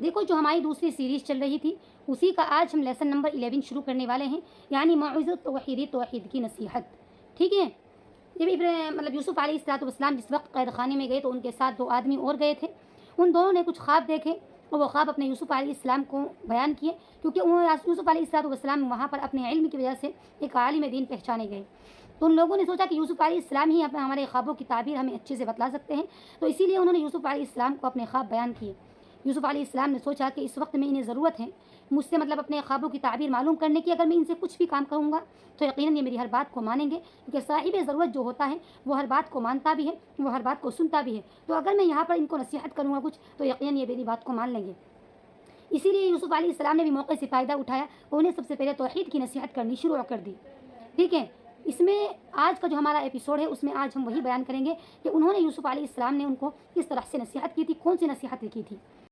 देखो जो हमारी दूसरी सीरीज़ चल रही थी उसी का आज हम लेसन नंबर 11 शुरू करने वाले हैं, यानी मौइज़त तौहीद की नसीहत। ठीक है। जब मतलब यूसुफ़ अलैहिस्सलाम जिस वक्त कैद खाने में गए तो उनके साथ 2 आदमी और गए थे। उन दोनों ने कुछ ख्वाब देखे और वो ख्वाब अपने यूसुफ़ अलैहिस्सलाम को बयान किए, क्योंकि यूसुफ़ अलैहिस्सलाम वहाँ पर अपने इल्म की वजह से एक आलिम दीन पहचाने गए। तो उन लोगों ने सोचा कि यूसुफ़ अलैहिस्सलाम ही अपने हमारे ख्वाबों की ताबीर हमें अच्छे से बतला सकते हैं, तो इसीलिए उन्होंने यूसुफ़ अलैहिस्सलाम को अपने ख्वाब बयान किए। यूसुफ़ अलैहिस्सलाम ने सोचा कि इस वक्त में इन्हें ज़रूरत है मुझसे मतलब अपने ख्वाबों की ताबीर मालूम करने की। अगर मैं इनसे कुछ भी काम करूँगा तो यकीनन ये मेरी हर बात को मानेंगे, क्योंकि साहिब ज़रूरत जो होता है वो हर बात को मानता भी है, वो हर बात को सुनता भी है। तो अगर मैं यहाँ पर इनको नसीहत करूँगा कुछ तो यकीनन ये मेरी बात को मान लेंगे। इसीलिए यूसुफ़ अलैहिस्सलाम ने भी मौके से फ़ायदा उठाया और उन्हें सबसे पहले तौहीद की नसीहत करनी शुरू कर दी। ठीक है। इसमें आज का जो हमारा एपिसोड है उसमें आज हम वही बयान करेंगे कि उन्होंने यूसुफ़ अलैहिस्सलाम ने उनको किस तरह से नसीहत की थी, कौन सी नसीहत की थी।